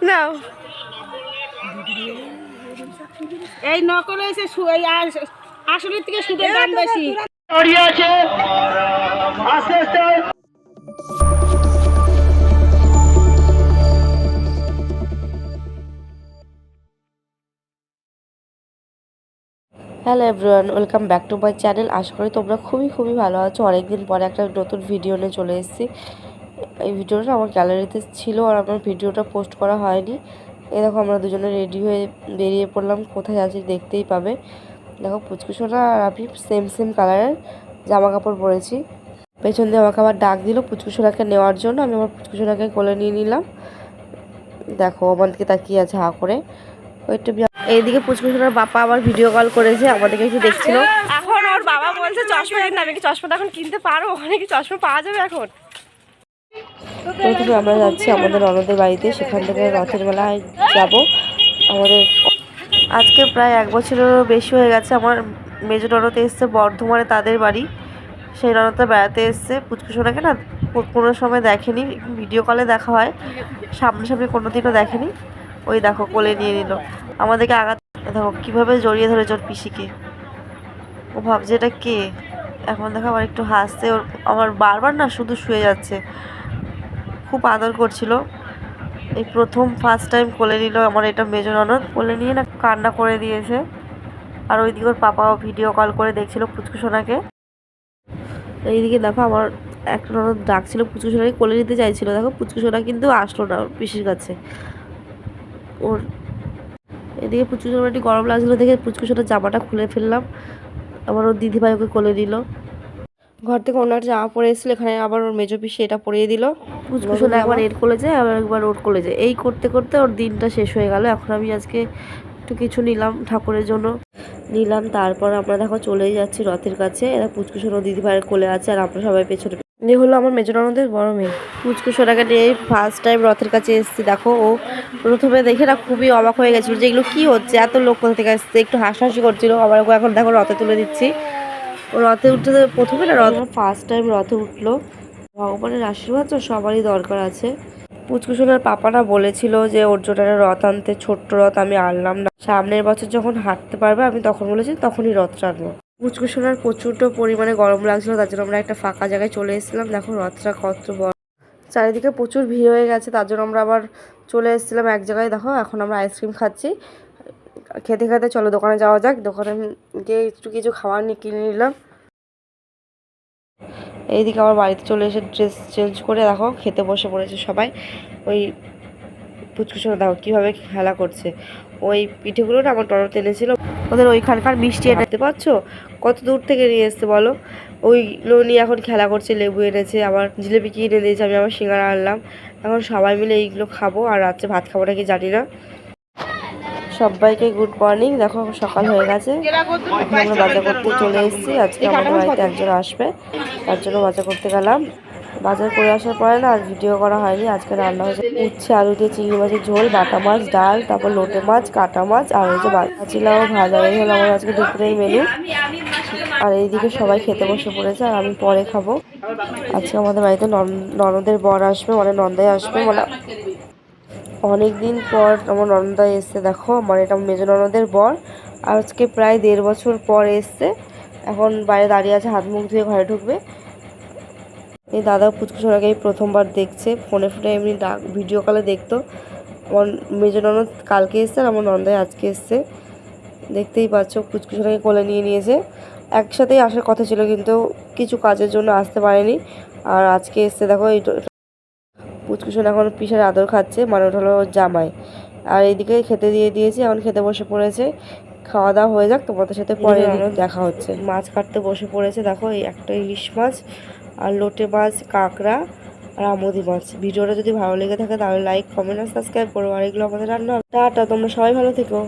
নাও এই নকলে এসে আসলের থেকে সুদের দাম বেশি দাঁড়িয়ে আছে আস্তে আস্তে। Hello everyone, welcome back to my channel. আশা করি তোমরা খুবই ভালো আছো। অনেকদিন পরে একটা নতুন ভিডিও নিয়ে চলে এসেছি। এই ভিডিওটা আমার গ্যালারিতে ছিল আর আমার ভিডিওটা পোস্ট করা হয়নি। এই দেখো আমরা দুজনে রেডি হয়ে বেরিয়ে পড়লাম। কোথায় আছি দেখতেই পাবে। দেখো পুচকুসোনা আর আমি সেম কালারের জামা কাপড় পরেছি। পেছন দিয়ে আমাকে আবার ডাক দিল পুচকুসোনাকে নেওয়ার জন্য। আমি আমার পুচকুসোনাকে কোলে নিয়ে নিলাম। দেখো আমাদেরকে তাকিয়ে আছে হা করে। এইদিকে পুচকুসোনার বাবা আবার ভিডিও কল করেছে, আমাদেরকে একটু দেখছিল। এখন ওর বাবা বলছে চশমা কিনতে, আমি কি চশমাটা এখন কিনতে পারবো? ওখানে কি চশমা পাওয়া যাবে এখন? প্রথমে আমরা যাচ্ছি আমাদের ননদের বাড়িতে, সেখান থেকে রথের মেলায় যাব। আমাদের আজকে প্রায় 1 বছরেরও বেশি হয়ে গেছে। আমার মেজো ননদ এসছে বর্ধমানে, তাদের বাড়ি। সেই ননদটা বেড়াতে এসছে। পুচকুসোনাকে না কোনো সময় দেখেনি, ভিডিও কলে দেখা হয়, সামনাসামনি কোনোদিনও দেখেনি। ওই দেখো কোলে নিয়ে নিল আমাদেরকে। দেখো কীভাবে জড়িয়ে ধরেছে ওর পিসিকে। ও ভাবছে এটা কে। এখন দেখো আবার একটু হাসছে। ওর আমার বারবার না শুধু শুয়ে যাচ্ছে। খুব আদর করছিল। এই ফার্স্ট টাইম কোলে নিল আমার এটা মেজো ননদ। কোলে নিয়ে না কান্না করে দিয়েছে। আর ওইদিকে ওর পাপাও ভিডিও কল করে দেখছিল পুচকুসোনাকে। এইদিকে দেখো আমার একটা ননদ ডাকছিল পুচকুসোনাকে কোলে নিতে চাইছিল। দেখো পুচকুসোনা কিন্তু আসলো না ওর পিসির কাছে। ওর এদিকে পুচকুসোনার একটু গরম লাগছিলো দেখে পুচকুসোনার জামাটা খুলে ফেললাম। আবার ওর দিদিভাই ওকে কোলে নিল। ঘর থেকে অন্য একটা জামা পরে এসেছিলো, এখানে আবার ওর মেজো পিসি এটা পরিয়ে দিল। পুচকুসোনা একবার এর কোলে যায়, আবার একবার ওর কোলে যায়। এই করতে করতে ওর দিনটা শেষ হয়ে গেল। এখন আমি আজকে একটু কিছু নিলাম ঠাকুরের জন্য নিলাম। তারপর আমরা দেখো চলেই যাচ্ছি রথের কাছে। এরা পুচকুসোনা দিদিভাইয়ের কোলে আছে আর আমরা সবাই পেছনে। এই হলো আমার মেজো ননদের বড় মেয়ে। পুচকুসোনাকে নিয়ে ফার্স্ট টাইম রথের কাছে এসেছি। দেখো ও প্রথমে দেখে না খুবই অবাক হয়ে গেছিলো যে এগুলো কী হচ্ছে, এত লোক কোথা থেকে আসছে, একটু হাসাহাসি করছিল। আবার এখন দেখো রথে তুলে দিচ্ছি। ও রথে উঠতে প্রথমে না ফার্স্ট টাইম রথে উঠলো। ভগবানের আশীর্বাদ তো সবারই দরকার আছে। পুচকুসোনার পাপারা বলেছিল যে ওর জন্য রথ আনতে, ছোট্ট রথ। আমি আনলাম না, সামনের বছর যখন হাঁটতে পারবে আমি তখন বলেছি তখনই রথটা আনবো। পুচকুসোনার প্রচণ্ড পরিমাণে গরম লাগছিল, তার জন্য আমরা একটা ফাঁকা জায়গায় চলে এসেছিলাম। দেখো রথটা কত বড়, চারিদিকে প্রচুর ভিড় হয়ে গেছে, তার জন্য আমরা আবার চলে এসেছিলাম এক জায়গায়। দেখো এখন আমরা আইসক্রিম খাচ্ছি। খেতে খেতে চলো দোকানে যাওয়া যাক। দোকানে গিয়ে একটু কিছু খাবার নিয়ে কিনে নিলাম। এইদিকে আমার বাড়িতে চলে এসে ড্রেস চেঞ্জ করে দেখো খেতে বসে পড়েছে সবাই। ওই পুচকুসোনা দেখো কীভাবে খেলা করছে। ওই পিঠেগুলো না আমার টরত এনেছিল, ওদের ওইখানকার মিষ্টি এনে পাচ্ছ কত দূর থেকে নিয়ে এসছে বলো। ওইগুলো নিয়ে এখন খেলা করছে। লেবু এনেছে, আবার জিলেপি কিনে দিয়েছে, আমি আবার সিঙ্গারা আনলাম। এখন সবাই মিলে এইগুলো খাবো আর রাত্রে ভাত খাবো নাকি জানি না। সবাইকে গুড মর্নিং। দেখো সকাল হয়ে গেছে, এখন আমরা বাজার করতে চলে এসেছি। আজকে আমাদের বাড়িতে একজন আসবে, তার জন্য বাজার করতে গেলাম। বাজার করে আসার পরে না আর ভিডিও করা হয়নি। আজকে রান্না হয়েছে উচ্ছে আলু দিয়ে চিংড়ি মাছের ঝোল, বাটা মাছ, ডাল, তারপর লোটে মাছ, কাটা মাছ আর হচ্ছে বাচিলাও ভাজা। এই হলো আমার আজকে দুপুরের মেনু। আর এইদিকে সবাই খেতে বসে পড়েছে আর আমি পরে খাবো। আজকে আমাদের বাড়িতে ননদের বর আসবে, মানে নন্দাই আসবে। মানে অনেকদিন পর আমার ননদা এসছে। দেখো আমার এটা মেজো ননদের বর, আজকে প্রায় 1.5 বছর পর এসছে। এখন বাইরে দাঁড়িয়ে আছে, হাত মুখ ধুয়ে ঘরে ঢুকবে। এই দাদা পুচকুসোনাকে এই প্রথমবার দেখছে, ফোনে এমনি ভিডিও কলে দেখতো। আমার মেজো ননদ কালকে এসছে আর আমার নন্দাই আজকে এসছে। দেখতেই পাচ্ছ পুচকুসোনাকে কোলে নিয়ে নিয়েছে। একসাথেই আসার কথা ছিল কিন্তু কিছু কাজের জন্য আসতে পারেনি, আর আজকে এসছে। দেখো এই পুচকুসোনা এখন পিসার আদর খাচ্ছে, মানে ওটা হলো জামাই। আর এইদিকে খেতে দিয়ে দিয়েছি, এখন খেতে বসে পড়েছে। খাওয়া দাওয়া হয়ে যাক, তোমাদের সাথে পরে দেখা হচ্ছে। মাছ কাটতে বসে পড়েছে। দেখো এই একটা ইলিশ মাছ আর লোটে মাছ, কাঁকড়া আর আমুদি মাছ। ভিডিওটা যদি ভালো লেগে থাকে তাহলে লাইক, কমেন্ট আর সাবস্ক্রাইব করো। আর এগুলো আমাদের রান্না। টাটা, তোমরা সবাই ভালো থেকো।